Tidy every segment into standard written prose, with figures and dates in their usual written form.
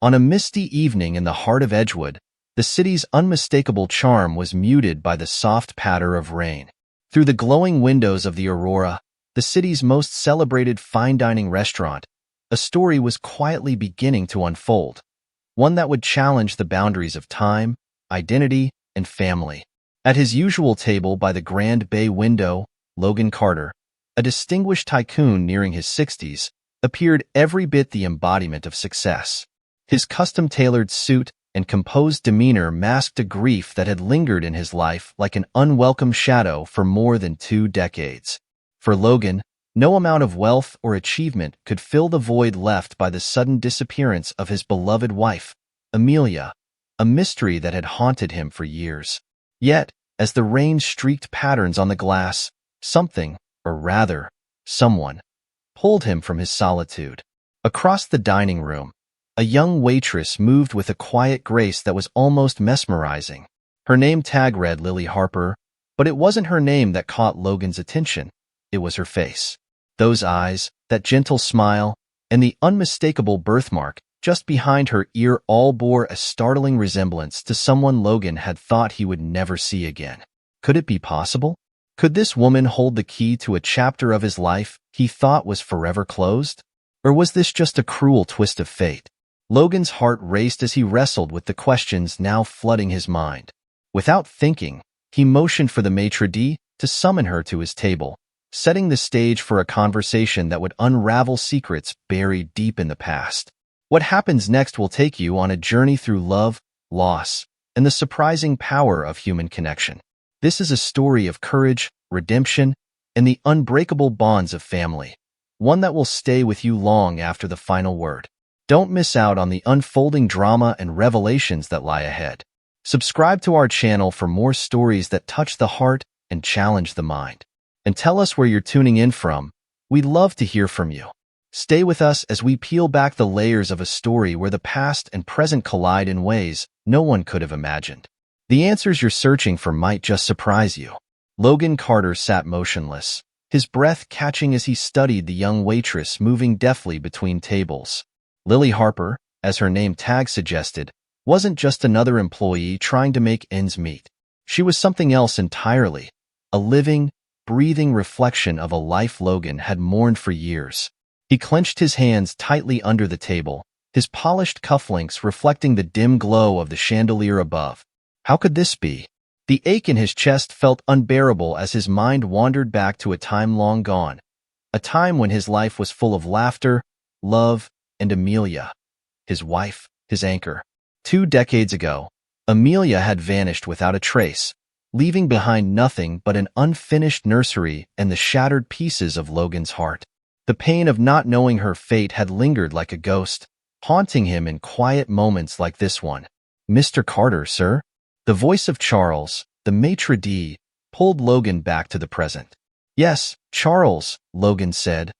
On a misty evening in the heart of Edgewood, the city's unmistakable charm was muted by the soft patter of rain. Through the glowing windows of the Aurora, the city's most celebrated fine dining restaurant, a story was quietly beginning to unfold, one that would challenge the boundaries of time, identity, and family. At his usual table by the Grand Bay window, Logan Carter, a distinguished tycoon nearing his 60s, appeared every bit the embodiment of success. His custom-tailored suit and composed demeanor masked a grief that had lingered in his life like an unwelcome shadow for more than 2 decades. For Logan, no amount of wealth or achievement could fill the void left by the sudden disappearance of his beloved wife, Amelia, a mystery that had haunted him for years. Yet, as the rain streaked patterns on the glass, something, or rather, someone, pulled him from his solitude. Across the dining room, a young waitress moved with a quiet grace that was almost mesmerizing. Her name tag read Lily Harper, but it wasn't her name that caught Logan's attention. It was her face. Those eyes, that gentle smile, and the unmistakable birthmark just behind her ear all bore a startling resemblance to someone Logan had thought he would never see again. Could it be possible? Could this woman hold the key to a chapter of his life he thought was forever closed? Or was this just a cruel twist of fate? Logan's heart raced as he wrestled with the questions now flooding his mind. Without thinking, he motioned for the maitre d' to summon her to his table, setting the stage for a conversation that would unravel secrets buried deep in the past. What happens next will take you on a journey through love, loss, and the surprising power of human connection. This is a story of courage, redemption, and the unbreakable bonds of family, one that will stay with you long after the final word. Don't miss out on the unfolding drama and revelations that lie ahead. Subscribe to our channel for more stories that touch the heart and challenge the mind. And tell us where you're tuning in from. We'd love to hear from you. Stay with us as we peel back the layers of a story where the past and present collide in ways no one could have imagined. The answers you're searching for might just surprise you. Logan Carter sat motionless, his breath catching as he studied the young waitress moving deftly between tables. Lily Harper, as her name tag suggested, wasn't just another employee trying to make ends meet. She was something else entirely, a living, breathing reflection of a life Logan had mourned for years. He clenched his hands tightly under the table, his polished cufflinks reflecting the dim glow of the chandelier above. How could this be? The ache in his chest felt unbearable as his mind wandered back to a time long gone, a time when his life was full of laughter, love, and Amelia, his wife, his anchor. 2 decades ago, Amelia had vanished without a trace, leaving behind nothing but an unfinished nursery and the shattered pieces of Logan's heart. The pain of not knowing her fate had lingered like a ghost, haunting him in quiet moments like this one. "Mr. Carter, sir?" The voice of Charles, the maitre d', pulled Logan back to the present. "Yes, Charles," Logan said,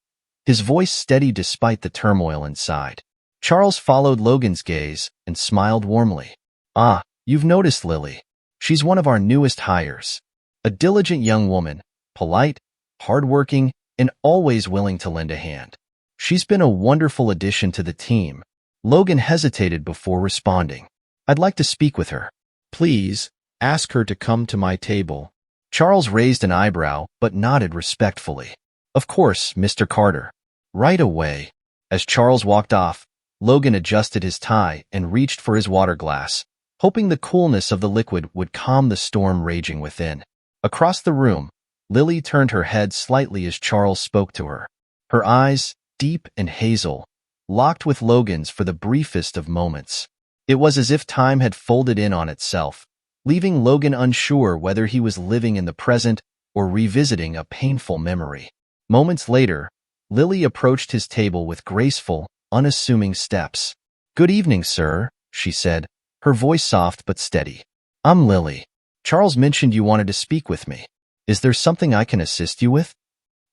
his voice steady despite the turmoil inside. Charles followed Logan's gaze and smiled warmly. "Ah, you've noticed Lily. She's one of our newest hires. A diligent young woman, polite, hardworking, and always willing to lend a hand. She's been a wonderful addition to the team." Logan hesitated before responding. "I'd like to speak with her." "Please, ask her to come to my table." Charles raised an eyebrow but nodded respectfully. "Of course, Mr. Carter. Right away." As Charles walked off, Logan adjusted his tie and reached for his water glass, hoping the coolness of the liquid would calm the storm raging within. Across the room, Lily turned her head slightly as Charles spoke to her. Her eyes, deep and hazel, locked with Logan's for the briefest of moments. It was as if time had folded in on itself, leaving Logan unsure whether he was living in the present or revisiting a painful memory. Moments later, Lily approached his table with graceful, unassuming steps. "Good evening, sir," she said, her voice soft but steady. "I'm Lily. Charles mentioned you wanted to speak with me. Is there something I can assist you with?"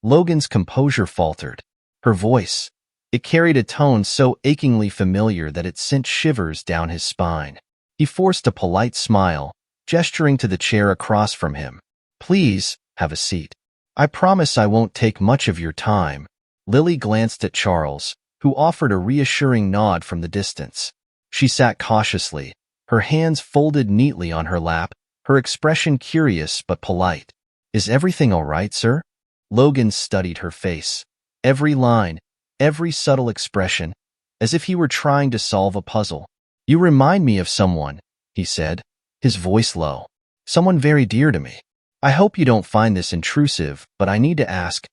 Logan's composure faltered. Her voice, it carried a tone so achingly familiar that it sent shivers down his spine. He forced a polite smile, gesturing to the chair across from him. "Please, have a seat. I promise I won't take much of your time." Lily glanced at Charles, who offered a reassuring nod from the distance. She sat cautiously, her hands folded neatly on her lap, her expression curious but polite. "Is everything all right, sir?" Logan studied her face. Every line, every subtle expression, as if he were trying to solve a puzzle. "You remind me of someone," he said, his voice low. "Someone very dear to me. I hope you don't find this intrusive, but I need to ask,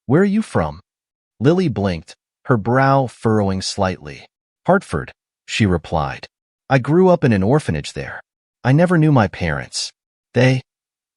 where are you from?" Lily blinked, her brow furrowing slightly. "Hartford," she replied. "I grew up in an orphanage there. I never knew my parents. They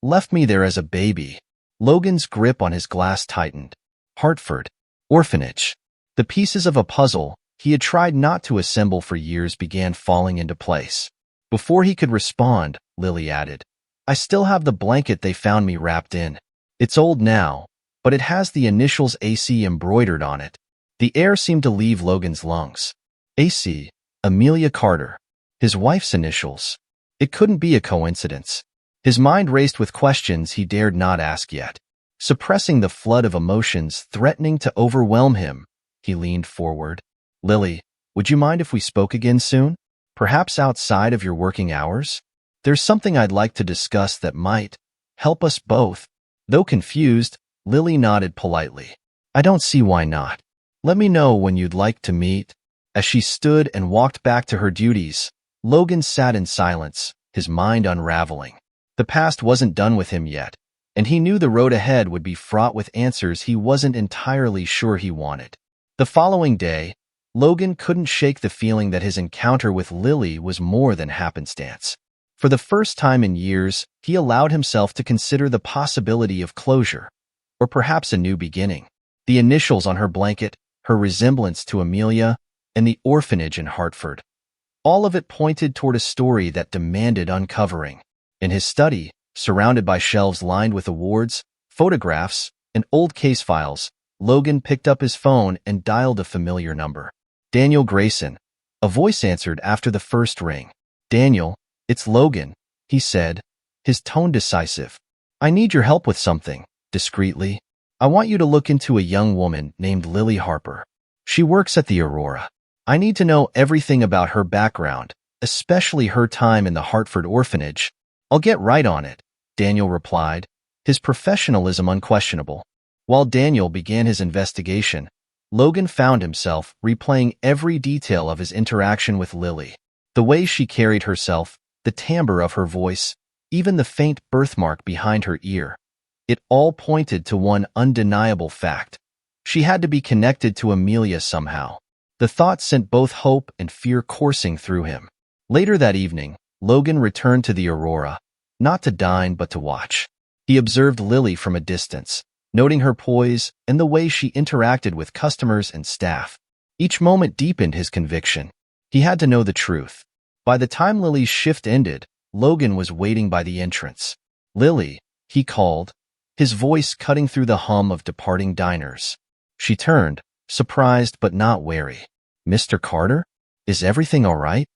left me there as a baby." Logan's grip on his glass tightened. Hartford. Orphanage. The pieces of a puzzle he had tried not to assemble for years began falling into place. Before he could respond, Lily added, "I still have the blanket they found me wrapped in. It's old now, but it has the initials AC embroidered on it." The air seemed to leave Logan's lungs. AC, Amelia Carter. His wife's initials. It couldn't be a coincidence. His mind raced with questions he dared not ask yet. Suppressing the flood of emotions threatening to overwhelm him, he leaned forward. "Lily, would you mind if we spoke again soon? Perhaps outside of your working hours? There's something I'd like to discuss that might help us both." Though confused, Lily nodded politely. "I don't see why not. Let me know when you'd like to meet." As she stood and walked back to her duties, Logan sat in silence, his mind unraveling. The past wasn't done with him yet, and he knew the road ahead would be fraught with answers he wasn't entirely sure he wanted. The following day, Logan couldn't shake the feeling that his encounter with Lily was more than happenstance. For the first time in years, he allowed himself to consider the possibility of closure, or perhaps a new beginning. The initials on her blanket, her resemblance to Amelia, and the orphanage in Hartford. All of it pointed toward a story that demanded uncovering. In his study, surrounded by shelves lined with awards, photographs, and old case files, Logan picked up his phone and dialed a familiar number. "Daniel Grayson." A voice answered after the first ring. "Daniel, it's Logan," he said, his tone decisive. "I need your help with something," discreetly. "I want you to look into a young woman named Lily Harper. She works at the Aurora. I need to know everything about her background, especially her time in the Hartford orphanage." "I'll get right on it," Daniel replied, his professionalism unquestionable. While Daniel began his investigation, Logan found himself replaying every detail of his interaction with Lily. The way she carried herself, the timbre of her voice, even the faint birthmark behind her ear. It all pointed to one undeniable fact. She had to be connected to Amelia somehow. The thought sent both hope and fear coursing through him. Later that evening, Logan returned to the Aurora, not to dine but to watch. He observed Lily from a distance, noting her poise and the way she interacted with customers and staff. Each moment deepened his conviction. He had to know the truth. By the time Lily's shift ended, Logan was waiting by the entrance. "Lily," he called, his voice cutting through the hum of departing diners. She turned, surprised but not wary. "Mr. Carter? Is everything all right?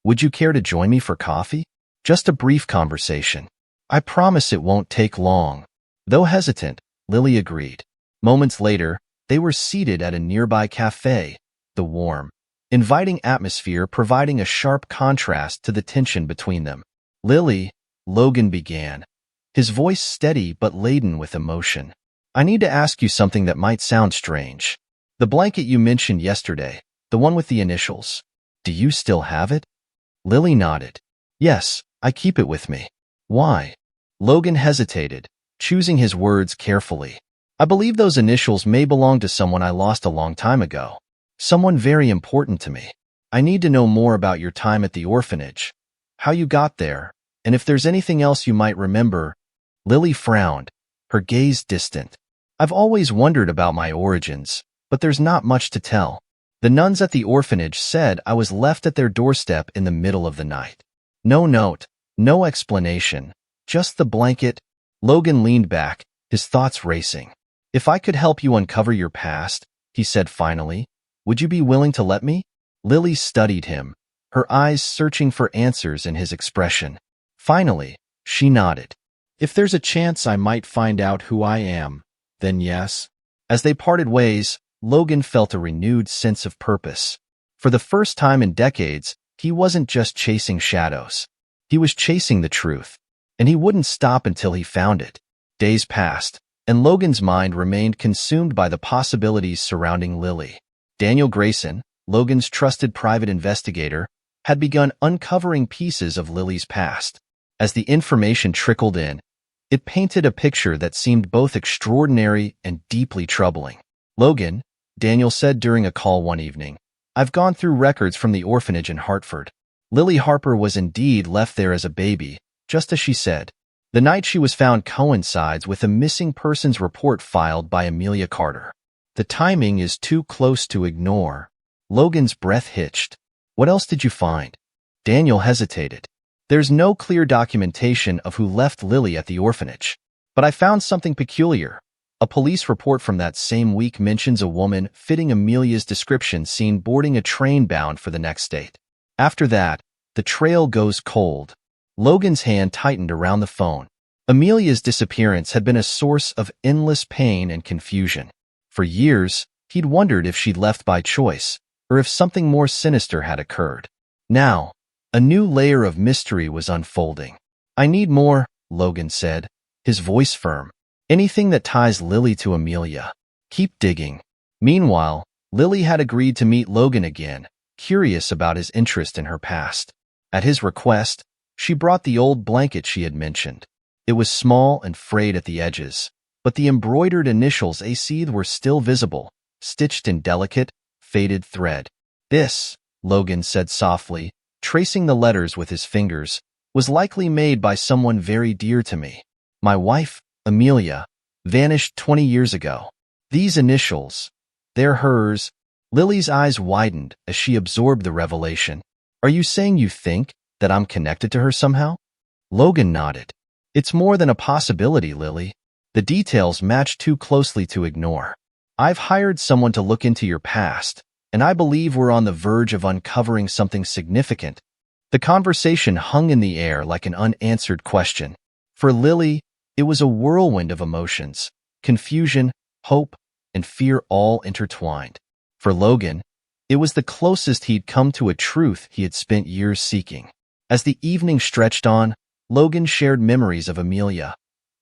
Would you care to join me for coffee? Just a brief conversation. I promise it won't take long." Though hesitant, Lily agreed. Moments later, they were seated at a nearby cafe, the warm, inviting atmosphere providing a sharp contrast to the tension between them. "Lily," Logan began, his voice steady but laden with emotion. "I need to ask you something that might sound strange. The blanket you mentioned yesterday, the one with the initials, do you still have it?" Lily nodded. "Yes, I keep it with me." "Why?" Logan hesitated, choosing his words carefully. "I believe those initials may belong to someone I lost a long time ago. Someone very important to me. I need to know more about your time at the orphanage, how you got there, and if there's anything else you might remember." Lily frowned, her gaze distant. "I've always wondered about my origins, but there's not much to tell. The nuns at the orphanage said I was left at their doorstep in the middle of the night. No note, no explanation, just the blanket." Logan leaned back, his thoughts racing. "If I could help you uncover your past," he said finally, "would you be willing to let me?" Lily studied him, her eyes searching for answers in his expression. Finally, she nodded. "If there's a chance I might find out who I am, then yes." As they parted ways, Logan felt a renewed sense of purpose. For the first time in decades, he wasn't just chasing shadows. He was chasing the truth, and he wouldn't stop until he found it. Days passed, and Logan's mind remained consumed by the possibilities surrounding Lily. Daniel Grayson, Logan's trusted private investigator, had begun uncovering pieces of Lily's past. As the information trickled in, it painted a picture that seemed both extraordinary and deeply troubling. "Logan," Daniel said during a call one evening, "I've gone through records from the orphanage in Hartford. Lily Harper was indeed left there as a baby, just as she said. The night she was found coincides with a missing persons report filed by Amelia Carter. The timing is too close to ignore." Logan's breath hitched. "What else did you find?" Daniel hesitated. "There's no clear documentation of who left Lily at the orphanage. But I found something peculiar. A police report from that same week mentions a woman fitting Amelia's description seen boarding a train bound for the next state. After that, the trail goes cold." Logan's hand tightened around the phone. Amelia's disappearance had been a source of endless pain and confusion. For years, he'd wondered if she'd left by choice, or if something more sinister had occurred. Now, a new layer of mystery was unfolding. "I need more," Logan said, his voice firm. "Anything that ties Lily to Amelia. Keep digging." Meanwhile, Lily had agreed to meet Logan again, curious about his interest in her past. At his request, she brought the old blanket she had mentioned. It was small and frayed at the edges, but the embroidered initials AC were still visible, stitched in delicate, faded thread. "This," Logan said softly, tracing the letters with his fingers, "was likely made by someone very dear to me. My wife, Amelia, vanished 20 years ago. These initials, they're hers." Lily's eyes widened as she absorbed the revelation. "Are you saying you think that I'm connected to her somehow?" Logan nodded. "It's more than a possibility, Lily. The details match too closely to ignore. I've hired someone to look into your past, and I believe we're on the verge of uncovering something significant." The conversation hung in the air like an unanswered question. For Lily, it was a whirlwind of emotions, confusion, hope, and fear all intertwined. For Logan, it was the closest he'd come to a truth he had spent years seeking. As the evening stretched on, Logan shared memories of Amelia,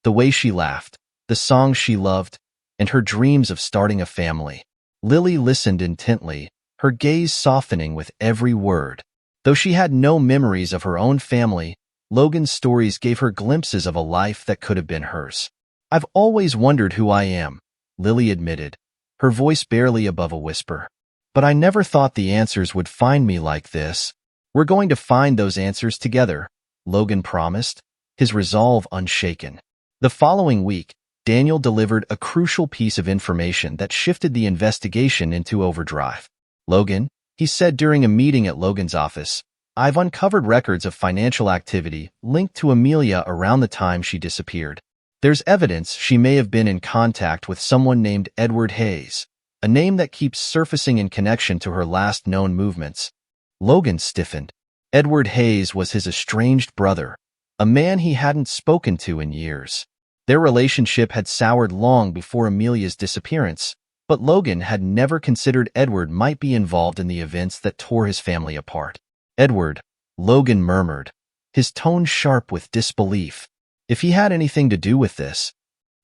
the way she laughed, the songs she loved, and her dreams of starting a family. Lily listened intently, her gaze softening with every word. Though she had no memories of her own family, Logan's stories gave her glimpses of a life that could have been hers. "I've always wondered who I am," Lily admitted, her voice barely above a whisper. "But I never thought the answers would find me like this." "We're going to find those answers together," Logan promised, his resolve unshaken. The following week, Daniel delivered a crucial piece of information that shifted the investigation into overdrive. "Logan," he said during a meeting at Logan's office, "I've uncovered records of financial activity linked to Amelia around the time she disappeared. There's evidence she may have been in contact with someone named Edward Hayes, a name that keeps surfacing in connection to her last known movements." Logan stiffened. Edward Hayes was his estranged brother, a man he hadn't spoken to in years. Their relationship had soured long before Amelia's disappearance, but Logan had never considered Edward might be involved in the events that tore his family apart. "Edward," Logan murmured, his tone sharp with disbelief. "If he had anything to do with this,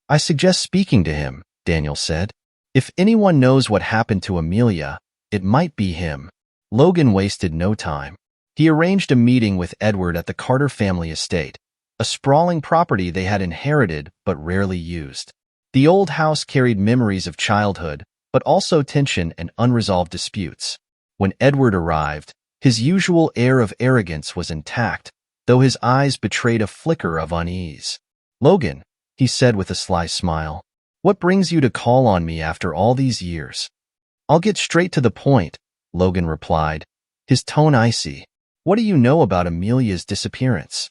I suggest speaking to him," Daniel said. "If anyone knows what happened to Amelia, it might be him." Logan wasted no time. He arranged a meeting with Edward at the Carter family estate, a sprawling property they had inherited but rarely used. The old house carried memories of childhood, but also tension and unresolved disputes. When Edward arrived, his usual air of arrogance was intact, though his eyes betrayed a flicker of unease. "Logan," he said with a sly smile, "what brings you to call on me after all these years?" "I'll get straight to the point," Logan replied, his tone icy. "What do you know about Amelia's disappearance?"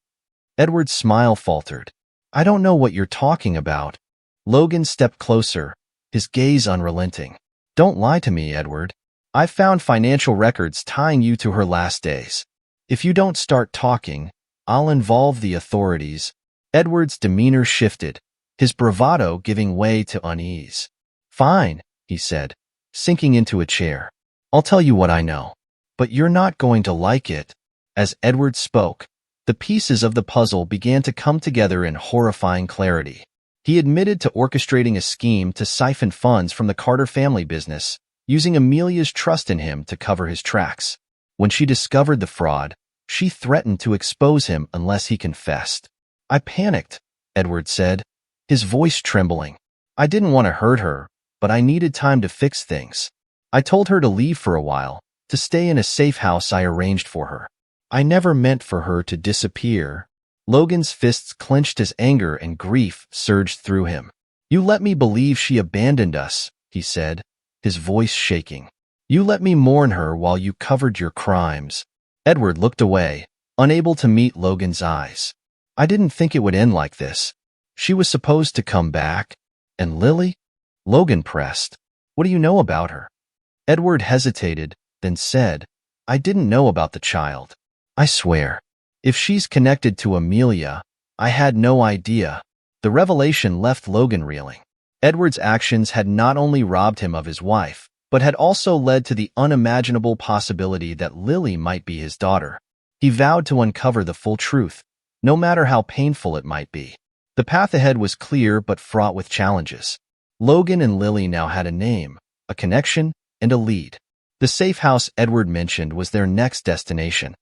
Edward's smile faltered. "I don't know what you're talking about." Logan stepped closer, his gaze unrelenting. "Don't lie to me, Edward. I found financial records tying you to her last days. If you don't start talking, I'll involve the authorities." Edward's demeanor shifted, his bravado giving way to unease. "Fine," he said, sinking into a chair. "I'll tell you what I know. But you're not going to like it. As Edward spoke, the pieces of the puzzle began to come together in horrifying clarity. He admitted to orchestrating a scheme to siphon funds from the Carter family business, using Amelia's trust in him to cover his tracks. When she discovered the fraud, she threatened to expose him unless he confessed. I panicked, Edward said, his voice trembling. I didn't want to hurt her, but I needed time to fix things. I told her to leave for a while, to stay in a safe house I arranged for her. I never meant for her to disappear. Logan's fists clenched as anger and grief surged through him. You let me believe she abandoned us, he said, his voice shaking. You let me mourn her while you covered your crimes. Edward looked away, unable to meet Logan's eyes. I didn't think it would end like this. She was supposed to come back. And Lily? Logan pressed. What do you know about her? Edward hesitated, then said, I didn't know about the child. I swear. If she's connected to Amelia, I had no idea. The revelation left Logan reeling. Edward's actions had not only robbed him of his wife, but had also led to the unimaginable possibility that Lily might be his daughter. He vowed to uncover the full truth, no matter how painful it might be. The path ahead was clear but fraught with challenges. Logan and Lily now had a name, a connection, and a lead. The safe house Edward mentioned was their next destination,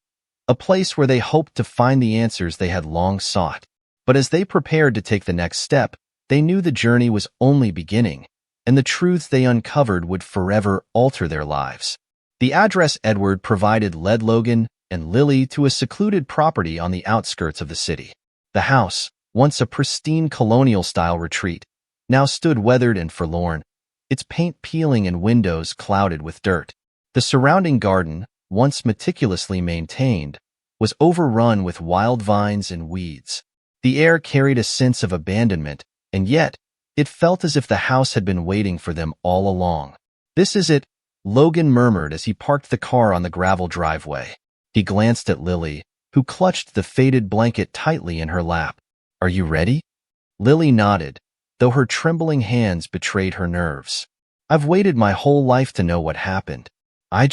a place where they hoped to find the answers they had long sought. But as they prepared to take the next step, they knew the journey was only beginning, and the truths they uncovered would forever alter their lives. The address Edward provided led Logan and Lily to a secluded property on the outskirts of the city. The house, once a pristine colonial-style retreat, now stood weathered and forlorn, its paint peeling and windows clouded with dirt. The surrounding garden, once meticulously maintained, was overrun with wild vines and weeds. The air carried a sense of abandonment, and yet, it felt as if the house had been waiting for them all along. This is it, Logan murmured as he parked the car on the gravel driveway. He glanced at Lily, who clutched the faded blanket tightly in her lap. Are you ready? Lily nodded, though her trembling hands betrayed her nerves. I've waited my whole life to know what happened. I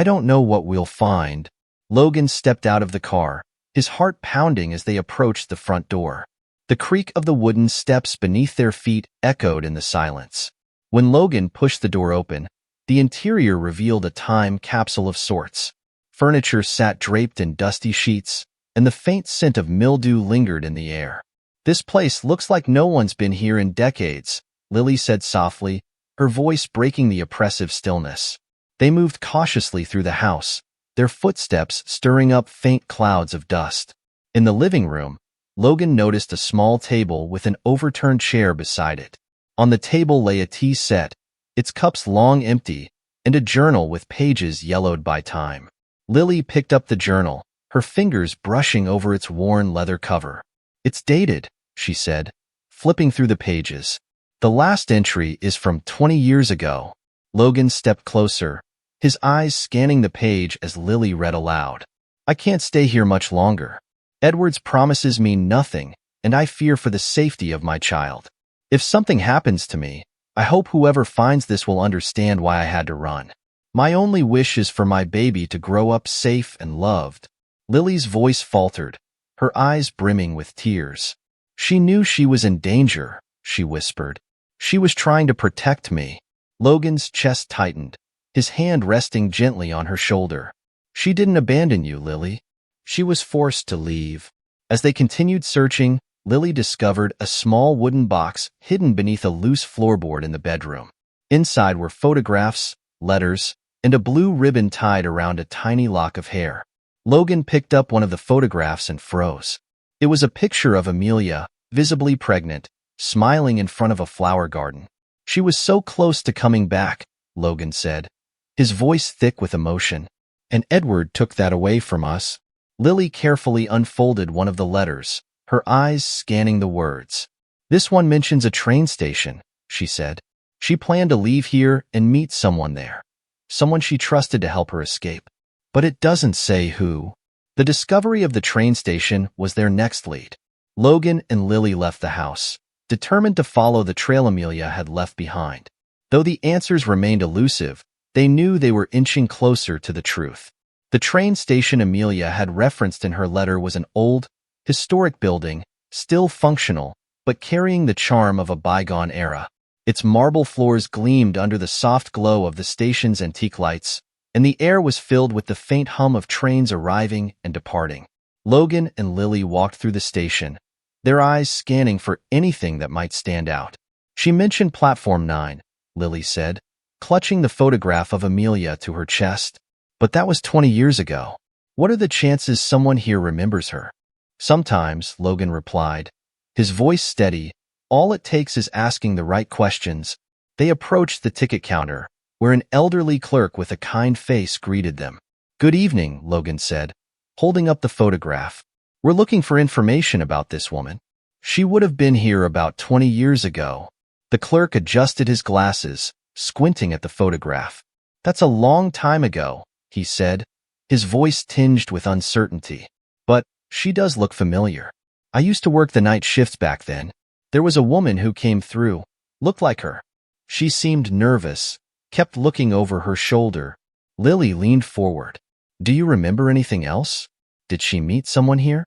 don't know what we'll find. Logan stepped out of the car, his heart pounding as they approached the front door. The creak of the wooden steps beneath their feet echoed in the silence. When Logan pushed the door open, the interior revealed a time capsule of sorts. Furniture sat draped in dusty sheets, and the faint scent of mildew lingered in the air. This place looks like no one's been here in decades, Lily said softly, her voice breaking the oppressive stillness. They moved cautiously through the house, their footsteps stirring up faint clouds of dust. In the living room, Logan noticed a small table with an overturned chair beside it. On the table lay a tea set, its cups long empty, and a journal with pages yellowed by time. Lily picked up the journal, her fingers brushing over its worn leather cover. It's dated, she said, flipping through the pages. The last entry is from 20 years ago. Logan stepped closer, his eyes scanning the page as Lily read aloud. I can't stay here much longer. Edward's promises mean nothing, and I fear for the safety of my child. If something happens to me, I hope whoever finds this will understand why I had to run. My only wish is for my baby to grow up safe and loved. Lily's voice faltered, her eyes brimming with tears. She knew she was in danger, she whispered. She was trying to protect me. Logan's chest tightened, his hand resting gently on her shoulder. She didn't abandon you, Lily. She was forced to leave. As they continued searching, Lily discovered a small wooden box hidden beneath a loose floorboard in the bedroom. Inside were photographs, letters, and a blue ribbon tied around a tiny lock of hair. Logan picked up one of the photographs and froze. It was a picture of Amelia, visibly pregnant, smiling in front of a flower garden. She was so close to coming back, Logan said, his voice thick with emotion. And Edward took that away from us. Lily carefully unfolded one of the letters, her eyes scanning the words. This one mentions a train station, she said. She planned to leave here and meet someone there. Someone she trusted to help her escape. But it doesn't say who. The discovery of the train station was their next lead. Logan and Lily left the house, determined to follow the trail Amelia had left behind. Though the answers remained elusive, They knew they were inching closer to the truth. The train station Amelia had referenced in her letter was an old, historic building, still functional, but carrying the charm of a bygone era. Its marble floors gleamed under the soft glow of the station's antique lights, and the air was filled with the faint hum of trains arriving and departing. Logan and Lily walked through the station, their eyes scanning for anything that might stand out. She mentioned Platform 9, Lily said, clutching the photograph of Amelia to her chest. But that was 20 years ago. What are the chances someone here remembers her? Sometimes, Logan replied, his voice steady. All it takes is asking the right questions. They approached the ticket counter, where an elderly clerk with a kind face greeted them. Good evening, Logan said, holding up the photograph. We're looking for information about this woman. She would have been here about 20 years ago. The clerk adjusted his glasses, squinting at the photograph. That's a long time ago, he said, his voice tinged with uncertainty. But she does look familiar. I used to work the night shifts back then. There was a woman who came through, looked like her. She seemed nervous, kept looking over her shoulder. Lily leaned forward. Do you remember anything else? Did she meet someone here?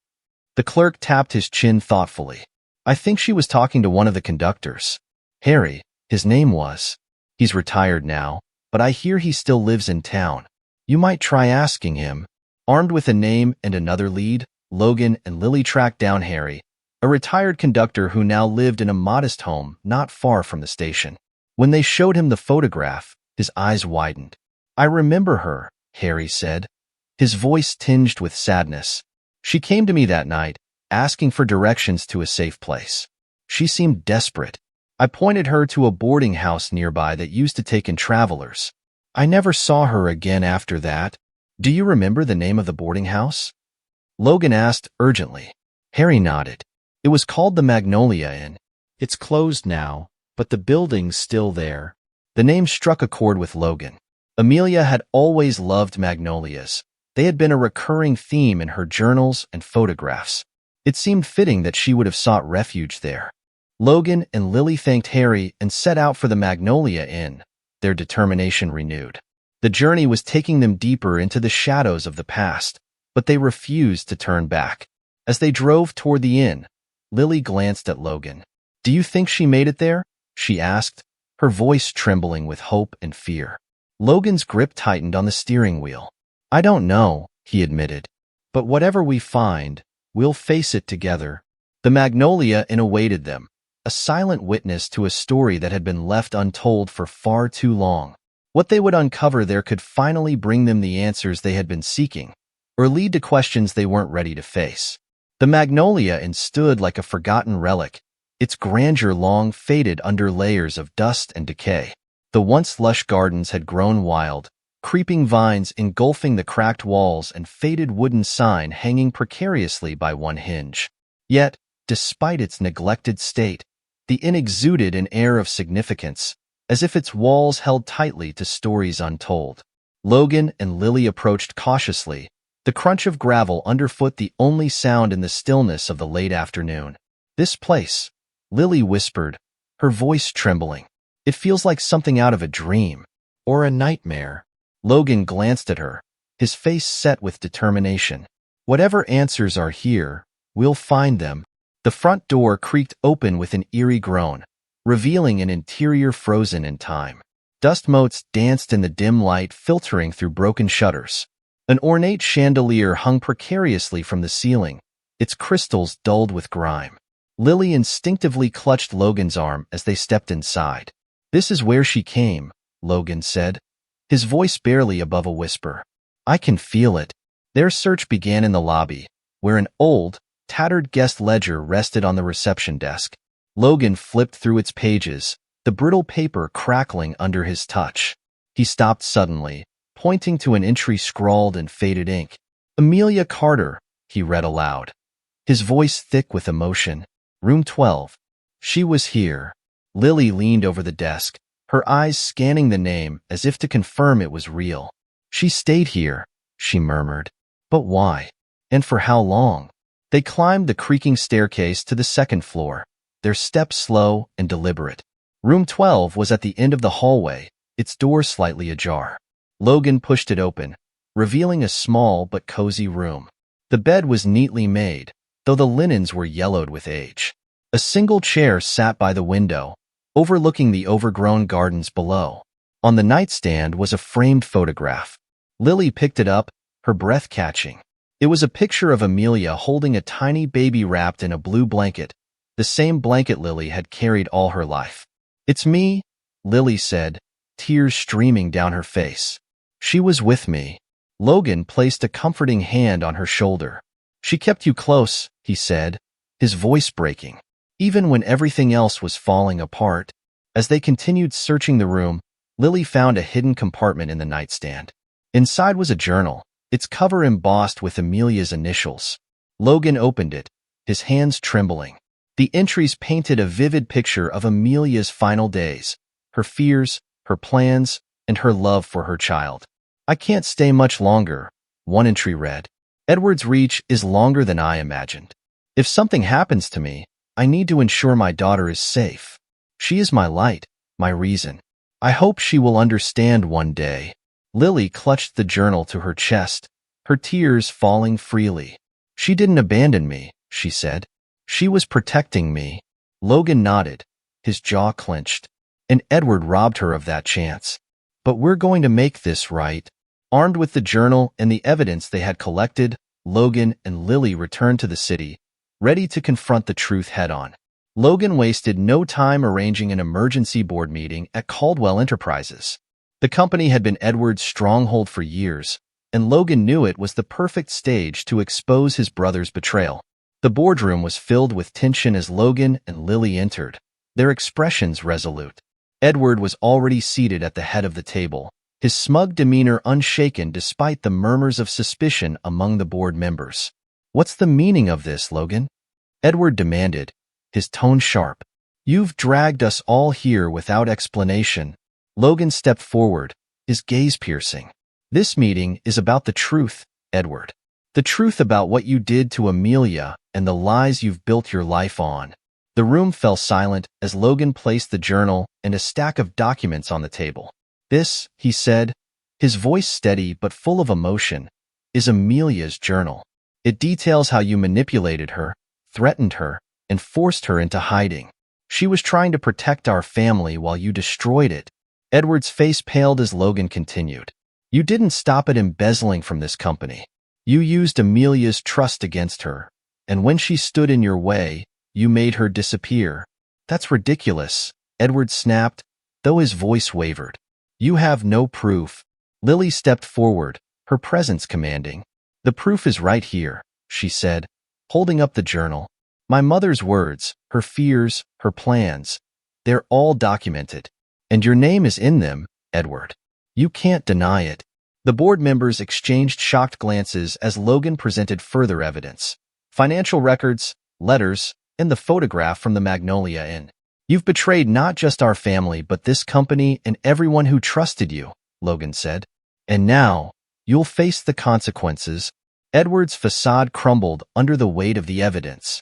The clerk tapped his chin thoughtfully. I think she was talking to one of the conductors. Harry, his name was. He's retired now, but I hear he still lives in town. You might try asking him. Armed with a name and another lead, Logan and Lily tracked down Harry, a retired conductor who now lived in a modest home not far from the station. When they showed him the photograph, his eyes widened. I remember her, Harry said, his voice tinged with sadness. She came to me that night, asking for directions to a safe place. She seemed desperate. I pointed her to a boarding house nearby that used to take in travelers. I never saw her again after that. Do you remember the name of the boarding house? Logan asked urgently. Harry nodded. It was called the Magnolia Inn. It's closed now, but the building's still there. The name struck a chord with Logan. Amelia had always loved magnolias. They had been a recurring theme in her journals and photographs. It seemed fitting that she would have sought refuge there. Logan and Lily thanked Harry and set out for the Magnolia Inn, their determination renewed. The journey was taking them deeper into the shadows of the past, but they refused to turn back. As they drove toward the inn, Lily glanced at Logan. Do you think she made it there? She asked, her voice trembling with hope and fear. Logan's grip tightened on the steering wheel. I don't know, he admitted. But whatever we find, we'll face it together. The Magnolia Inn awaited them, a silent witness to a story that had been left untold for far too long. What they would uncover there could finally bring them the answers they had been seeking, or lead to questions they weren't ready to face. The Magnolia Inn stood like a forgotten relic, its grandeur long faded under layers of dust and decay. The once lush gardens had grown wild, creeping vines engulfing the cracked walls and faded wooden sign hanging precariously by one hinge. Yet, despite its neglected state, the inn exuded an air of significance, as if its walls held tightly to stories untold. Logan and Lily approached cautiously, the crunch of gravel underfoot the only sound in the stillness of the late afternoon. This place, Lily whispered, her voice trembling. It feels like something out of a dream, or a nightmare. Logan glanced at her, his face set with determination. Whatever answers are here, we'll find them. The front door creaked open with an eerie groan, revealing an interior frozen in time. Dust motes danced in the dim light filtering through broken shutters. An ornate chandelier hung precariously from the ceiling, its crystals dulled with grime. Lily instinctively clutched Logan's arm as they stepped inside. This is where she came, Logan said, his voice barely above a whisper. I can feel it. Their search began in the lobby, where an old, tattered guest ledger rested on the reception desk. Logan flipped through its pages, the brittle paper crackling under his touch. He stopped suddenly, pointing to an entry scrawled in faded ink. Amelia Carter, he read aloud, his voice thick with emotion. Room 12. She was here. Lily leaned over the desk, her eyes scanning the name as if to confirm it was real. She stayed here, she murmured. But why? And for how long? They climbed the creaking staircase to the second floor, their steps slow and deliberate. Room 12 was at the end of the hallway, its door slightly ajar. Logan pushed it open, revealing a small but cozy room. The bed was neatly made, though the linens were yellowed with age. A single chair sat by the window, overlooking the overgrown gardens below. On the nightstand was a framed photograph. Lily picked it up, her breath catching. It was a picture of Amelia holding a tiny baby wrapped in a blue blanket, the same blanket Lily had carried all her life. "It's me," Lily said, tears streaming down her face. "She was with me." Logan placed a comforting hand on her shoulder. "She kept you close," he said, his voice breaking, even when everything else was falling apart. As they continued searching the room, Lily found a hidden compartment in the nightstand. Inside was a journal, its cover embossed with Amelia's initials. Logan opened it, his hands trembling. The entries painted a vivid picture of Amelia's final days, her fears, her plans, and her love for her child. "I can't stay much longer," one entry read. "Edward's reach is longer than I imagined. If something happens to me, I need to ensure my daughter is safe. She is my light, my reason. I hope she will understand one day." Lily clutched the journal to her chest, her tears falling freely. "She didn't abandon me," she said. "She was protecting me." Logan nodded, his jaw clenched. "And Edward robbed her of that chance. But we're going to make this right." Armed with the journal and the evidence they had collected, Logan and Lily returned to the city, ready to confront the truth head-on. Logan wasted no time arranging an emergency board meeting at Caldwell Enterprises. The company had been Edward's stronghold for years, and Logan knew it was the perfect stage to expose his brother's betrayal. The boardroom was filled with tension as Logan and Lily entered, their expressions resolute. Edward was already seated at the head of the table, his smug demeanor unshaken despite the murmurs of suspicion among the board members. "What's the meaning of this, Logan?" Edward demanded, his tone sharp. "You've dragged us all here without explanation." Logan stepped forward, his gaze piercing. "This meeting is about the truth, Edward. The truth about what you did to Amelia and the lies you've built your life on." The room fell silent as Logan placed the journal and a stack of documents on the table. "This," he said, his voice steady but full of emotion, "is Amelia's journal. It details how you manipulated her, threatened her, and forced her into hiding. She was trying to protect our family while you destroyed it." Edward's face paled as Logan continued. "You didn't stop at embezzling from this company. You used Amelia's trust against her, and when she stood in your way, you made her disappear." "That's ridiculous," Edward snapped, though his voice wavered. "You have no proof." Lily stepped forward, her presence commanding. "The proof is right here," she said, holding up the journal. "My mother's words, her fears, her plans, they're all documented. And your name is in them, Edward. You can't deny it." The board members exchanged shocked glances as Logan presented further evidence. Financial records, letters, and the photograph from the Magnolia Inn. "You've betrayed not just our family but this company and everyone who trusted you," Logan said. "And now, you'll face the consequences." Edward's facade crumbled under the weight of the evidence.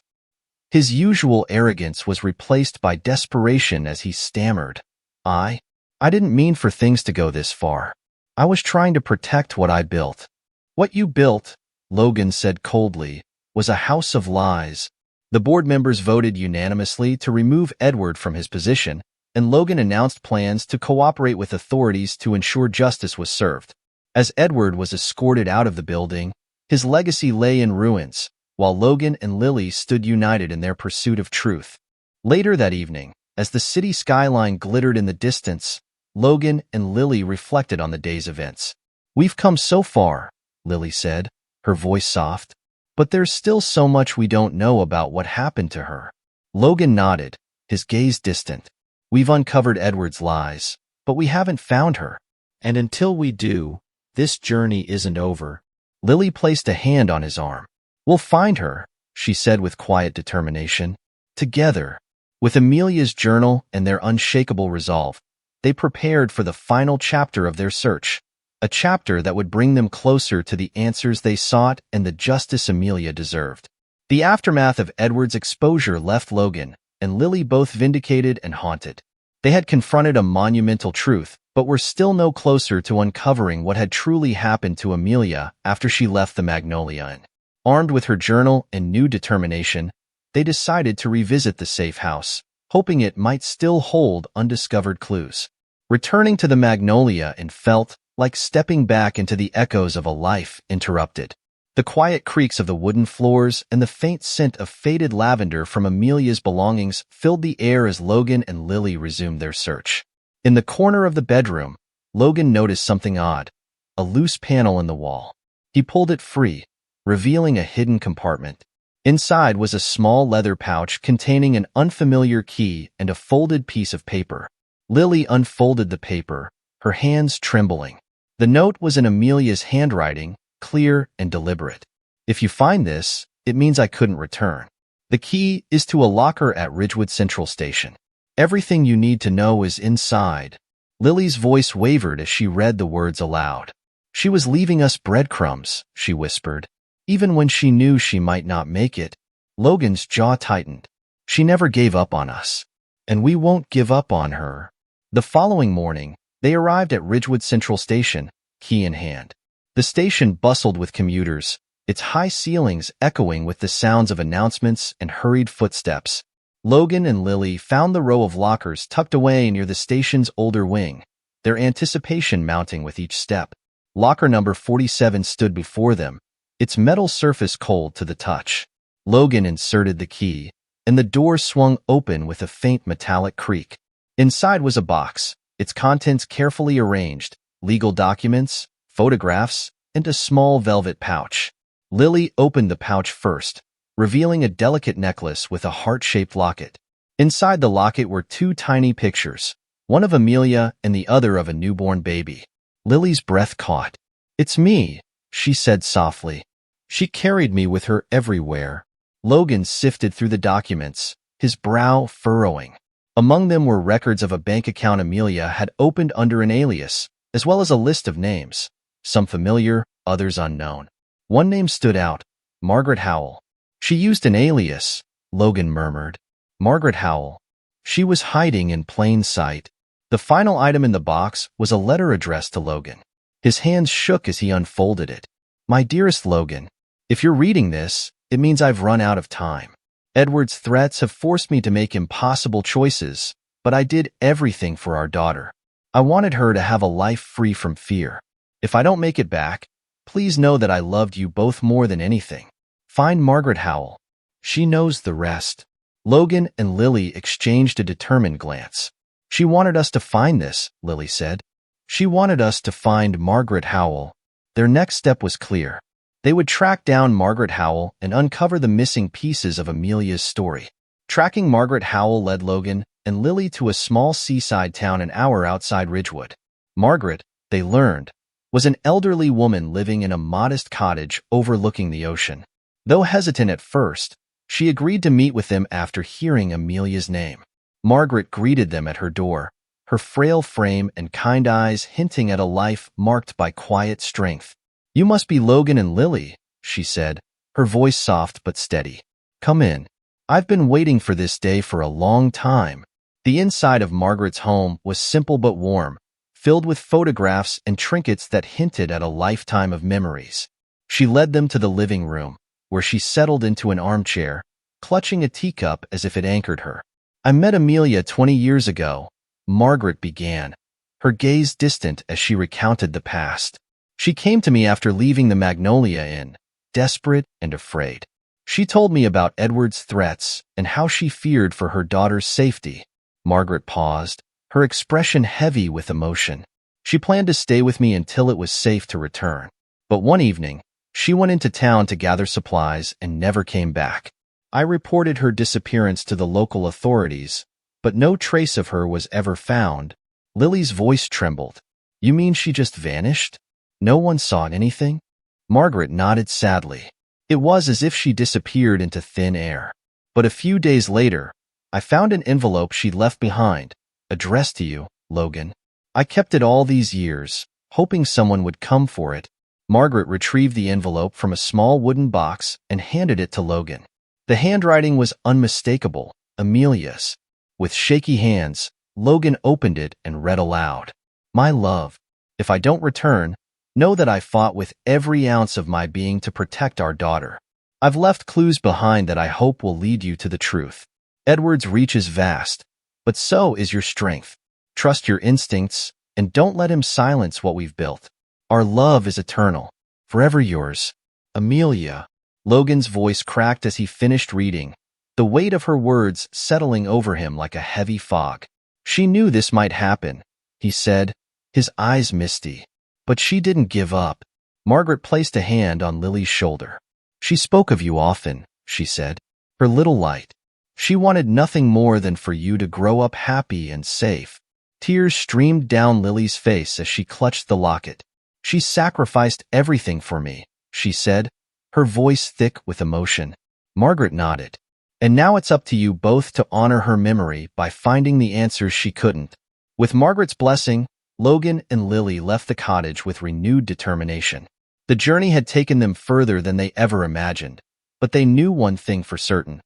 His usual arrogance was replaced by desperation as he stammered. I didn't mean for things to go this far. I was trying to protect what I built." "What you built," Logan said coldly, "was a house of lies." The board members voted unanimously to remove Edward from his position, and Logan announced plans to cooperate with authorities to ensure justice was served. As Edward was escorted out of the building, his legacy lay in ruins, while Logan and Lily stood united in their pursuit of truth. Later that evening, as the city skyline glittered in the distance, Logan and Lily reflected on the day's events. "We've come so far," Lily said, her voice soft. "But there's still so much we don't know about what happened to her." Logan nodded, his gaze distant. "We've uncovered Edward's lies, but we haven't found her. And until we do, this journey isn't over." Lily placed a hand on his arm. "We'll find her," she said with quiet determination. Together, with Amelia's journal and their unshakable resolve, they prepared for the final chapter of their search, a chapter that would bring them closer to the answers they sought and the justice Amelia deserved. The aftermath of Edward's exposure left Logan and Lily both vindicated and haunted. They had confronted a monumental truth, but we're still no closer to uncovering what had truly happened to Amelia after she left the Magnolia Inn. Armed with her journal and new determination, they decided to revisit the safe house, hoping it might still hold undiscovered clues. Returning to the Magnolia Inn felt like stepping back into the echoes of a life interrupted. The quiet creaks of the wooden floors and the faint scent of faded lavender from Amelia's belongings filled the air as Logan and Lily resumed their search. In the corner of the bedroom, Logan noticed something odd, a loose panel in the wall. He pulled it free, revealing a hidden compartment. Inside was a small leather pouch containing an unfamiliar key and a folded piece of paper. Lily unfolded the paper, her hands trembling. The note was in Amelia's handwriting, clear and deliberate. If you find this, it means I couldn't return. The key is to a locker at Ridgewood Central Station. Everything you need to know is inside. Lily's voice wavered as she read the words aloud. She was leaving us breadcrumbs, she whispered. Even when she knew she might not make it, Logan's jaw tightened. She never gave up on us. And we won't give up on her. The following morning, they arrived at Ridgewood Central Station, key in hand. The station bustled with commuters, its high ceilings echoing with the sounds of announcements and hurried footsteps. Logan and Lily found the row of lockers tucked away near the station's older wing, their anticipation mounting with each step. Locker number 47 stood before them, its metal surface cold to the touch. Logan inserted the key, and the door swung open with a faint metallic creak. Inside was a box, its contents carefully arranged, legal documents, photographs, and a small velvet pouch. Lily opened the pouch first, revealing a delicate necklace with a heart-shaped locket. Inside the locket were two tiny pictures, one of Amelia and the other of a newborn baby. Lily's breath caught. "It's me," she said softly. "She carried me with her everywhere." Logan sifted through the documents, his brow furrowing. Among them were records of a bank account Amelia had opened under an alias, as well as a list of names, some familiar, others unknown. One name stood out, Margaret Howell. "She used an alias," Logan murmured. Margaret Howell. She was hiding in plain sight. The final item in the box was a letter addressed to Logan. His hands shook as he unfolded it. "My dearest Logan, if you're reading this, it means I've run out of time. Edward's threats have forced me to make impossible choices, but I did everything for our daughter. I wanted her to have a life free from fear. If I don't make it back, please know that I loved you both more than anything. Find Margaret Howell. She knows the rest." Logan and Lily exchanged a determined glance. "She wanted us to find this," Lily said. "She wanted us to find Margaret Howell." Their next step was clear. They would track down Margaret Howell and uncover the missing pieces of Amelia's story. Tracking Margaret Howell led Logan and Lily to a small seaside town an hour outside Ridgewood. Margaret, they learned, was an elderly woman living in a modest cottage overlooking the ocean. Though hesitant at first, she agreed to meet with them after hearing Amelia's name. Margaret greeted them at her door, her frail frame and kind eyes hinting at a life marked by quiet strength. "You must be Logan and Lily," she said, her voice soft but steady. "Come in. I've been waiting for this day for a long time." The inside of Margaret's home was simple but warm, filled with photographs and trinkets that hinted at a lifetime of memories. She led them to the living room, where she settled into an armchair, clutching a teacup as if it anchored her. "I met Amelia 20 years ago," Margaret began, her gaze distant as she recounted the past. "She came to me after leaving the Magnolia Inn, desperate and afraid. She told me about Edward's threats and how she feared for her daughter's safety." Margaret paused, her expression heavy with emotion. "She planned to stay with me until it was safe to return. But one evening, she went into town to gather supplies and never came back. I reported her disappearance to the local authorities, but no trace of her was ever found." Lily's voice trembled. "You mean she just vanished? No one saw anything?" Margaret nodded sadly. "It was as if she disappeared into thin air. But a few days later, I found an envelope she'd left behind, addressed to you, Logan. I kept it all these years, hoping someone would come for it." Margaret retrieved the envelope from a small wooden box and handed it to Logan. The handwriting was unmistakable, Amelia's. With shaky hands, Logan opened it and read aloud. My love, if I don't return, know that I fought with every ounce of my being to protect our daughter. I've left clues behind that I hope will lead you to the truth. Edward's reach is vast, but so is your strength. Trust your instincts, and don't let him silence what we've built. Our love is eternal. Forever yours, Amelia. Logan's voice cracked as he finished reading, the weight of her words settling over him like a heavy fog. She knew this might happen, he said, his eyes misty. But she didn't give up. Margaret placed a hand on Lily's shoulder. She spoke of you often, she said, her little light. She wanted nothing more than for you to grow up happy and safe. Tears streamed down Lily's face as she clutched the locket. She sacrificed everything for me, she said, her voice thick with emotion. Margaret nodded. And now it's up to you both to honor her memory by finding the answers she couldn't. With Margaret's blessing, Logan and Lily left the cottage with renewed determination. The journey had taken them further than they ever imagined, but they knew one thing for certain.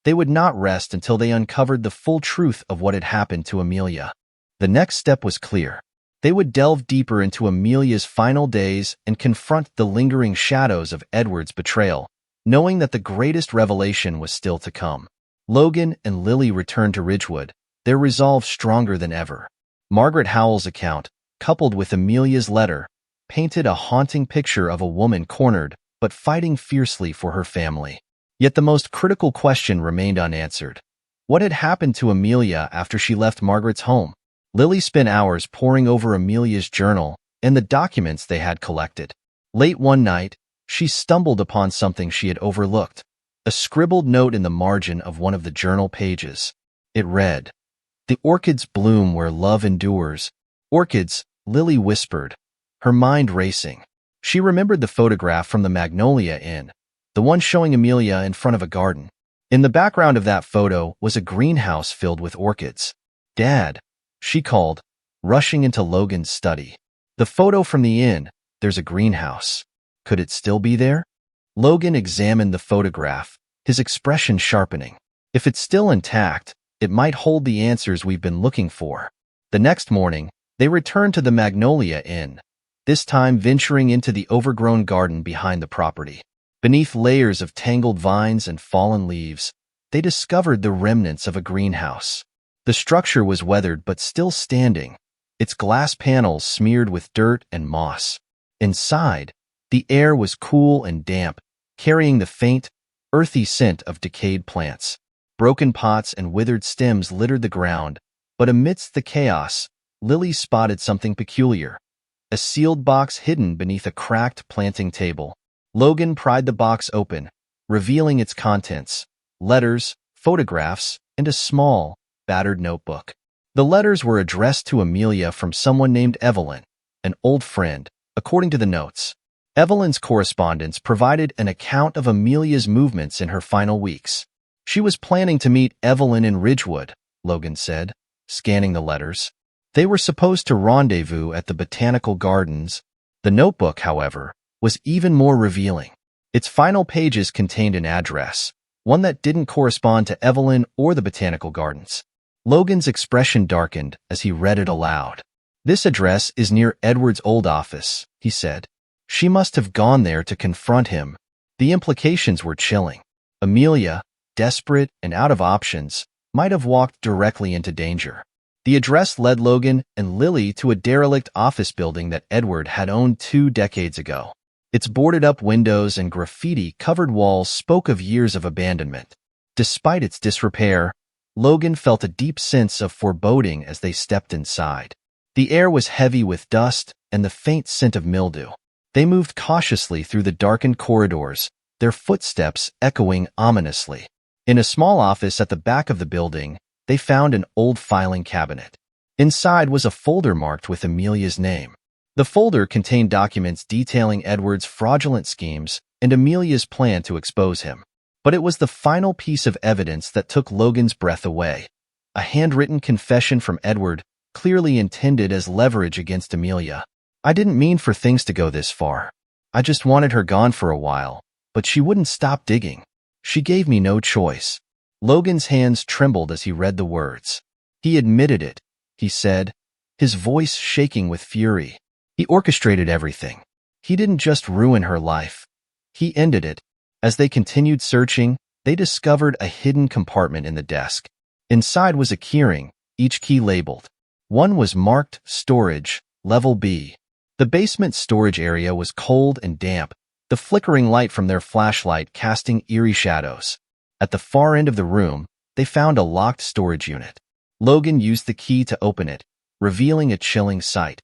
They would not rest until they uncovered the full truth of what had happened to Amelia. The next step was clear. They would delve deeper into Amelia's final days and confront the lingering shadows of Edward's betrayal, knowing that the greatest revelation was still to come. Logan and Lily returned to Ridgewood, their resolve stronger than ever. Margaret Howell's account, coupled with Amelia's letter, painted a haunting picture of a woman cornered but fighting fiercely for her family. Yet the most critical question remained unanswered. What had happened to Amelia after she left Margaret's home? Lily spent hours poring over Amelia's journal and the documents they had collected. Late one night, she stumbled upon something she had overlooked, a scribbled note in the margin of one of the journal pages. It read, "The orchids bloom where love endures." Orchids, Lily whispered, her mind racing. She remembered the photograph from the Magnolia Inn, the one showing Amelia in front of a garden. In the background of that photo was a greenhouse filled with orchids. "Dad," she called, rushing into Logan's study. "The photo from the inn, there's a greenhouse. Could it still be there?" Logan examined the photograph, his expression sharpening. If it's still intact, it might hold the answers we've been looking for. The next morning, they returned to the Magnolia Inn, this time venturing into the overgrown garden behind the property. Beneath layers of tangled vines and fallen leaves, they discovered the remnants of a greenhouse. The structure was weathered but still standing, its glass panels smeared with dirt and moss. Inside, the air was cool and damp, carrying the faint, earthy scent of decayed plants. Broken pots and withered stems littered the ground, but amidst the chaos, Lily spotted something peculiar. A sealed box hidden beneath a cracked planting table. Logan pried the box open, revealing its contents: letters, photographs, and a small, battered notebook. The letters were addressed to Amelia from someone named Evelyn, an old friend, according to the notes. Evelyn's correspondence provided an account of Amelia's movements in her final weeks. She was planning to meet Evelyn in Ridgewood, Logan said, scanning the letters. They were supposed to rendezvous at the botanical gardens. The notebook, however, was even more revealing. Its final pages contained an address, one that didn't correspond to Evelyn or the botanical gardens. Logan's expression darkened as he read it aloud. "This address is near Edward's old office," he said. She must have gone there to confront him. The implications were chilling. Amelia, desperate and out of options, might have walked directly into danger. The address led Logan and Lily to a derelict office building that Edward had owned 2 decades ago. Its boarded-up windows and graffiti-covered walls spoke of years of abandonment. Despite its disrepair, Logan felt a deep sense of foreboding as they stepped inside. The air was heavy with dust and the faint scent of mildew. They moved cautiously through the darkened corridors, their footsteps echoing ominously. In a small office at the back of the building, they found an old filing cabinet. Inside was a folder marked with Amelia's name. The folder contained documents detailing Edward's fraudulent schemes and Amelia's plan to expose him. But it was the final piece of evidence that took Logan's breath away. A handwritten confession from Edward, clearly intended as leverage against Amelia. "I didn't mean for things to go this far. I just wanted her gone for a while, but she wouldn't stop digging. She gave me no choice." Logan's hands trembled as he read the words. He admitted it, he said, his voice shaking with fury. He orchestrated everything. He didn't just ruin her life. He ended it. As they continued searching, they discovered a hidden compartment in the desk. Inside was a keyring, each key labeled. One was marked Storage, Level B. The basement storage area was cold and damp, the flickering light from their flashlight casting eerie shadows. At the far end of the room, they found a locked storage unit. Logan used the key to open it, revealing a chilling sight.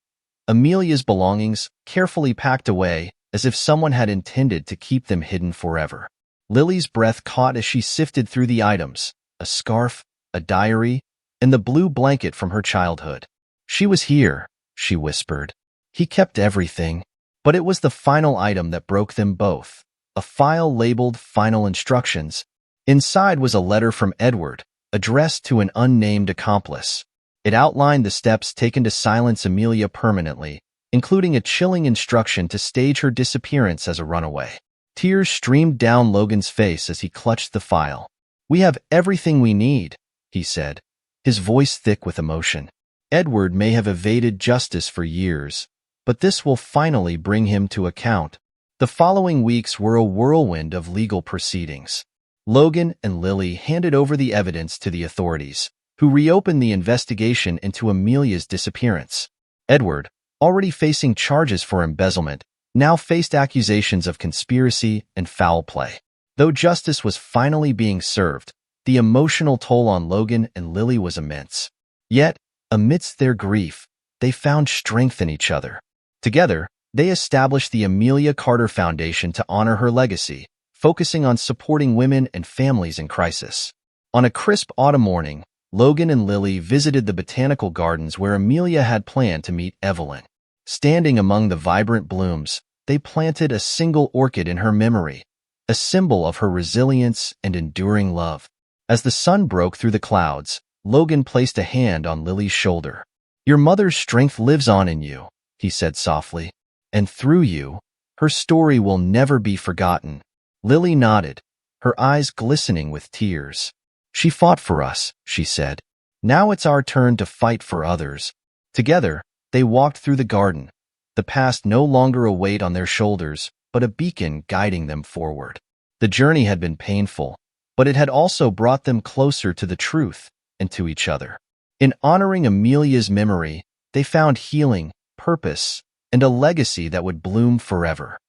Amelia's belongings, carefully packed away, as if someone had intended to keep them hidden forever. Lily's breath caught as she sifted through the items, a scarf, a diary, and the blue blanket from her childhood. She was here, she whispered. He kept everything, but it was the final item that broke them both, a file labeled Final Instructions. Inside was a letter from Edward, addressed to an unnamed accomplice. It outlined the steps taken to silence Amelia permanently, including a chilling instruction to stage her disappearance as a runaway. Tears streamed down Logan's face as he clutched the file. "We have everything we need," he said, his voice thick with emotion. "Edward may have evaded justice for years, but this will finally bring him to account." The following weeks were a whirlwind of legal proceedings. Logan and Lily handed over the evidence to the authorities, who reopened the investigation into Amelia's disappearance. Edward, already facing charges for embezzlement, now faced accusations of conspiracy and foul play. Though justice was finally being served, the emotional toll on Logan and Lily was immense. Yet, amidst their grief, they found strength in each other. Together, they established the Amelia Carter Foundation to honor her legacy, focusing on supporting women and families in crisis. On a crisp autumn morning, Logan and Lily visited the botanical gardens where Amelia had planned to meet Evelyn. Standing among the vibrant blooms, they planted a single orchid in her memory, a symbol of her resilience and enduring love. As the sun broke through the clouds, Logan placed a hand on Lily's shoulder. "Your mother's strength lives on in you," he said softly, "and through you, her story will never be forgotten." Lily nodded, her eyes glistening with tears. "She fought for us," she said. "Now it's our turn to fight for others." Together, they walked through the garden, the past no longer a weight on their shoulders, but a beacon guiding them forward. The journey had been painful, but it had also brought them closer to the truth and to each other. In honoring Amelia's memory, they found healing, purpose, and a legacy that would bloom forever.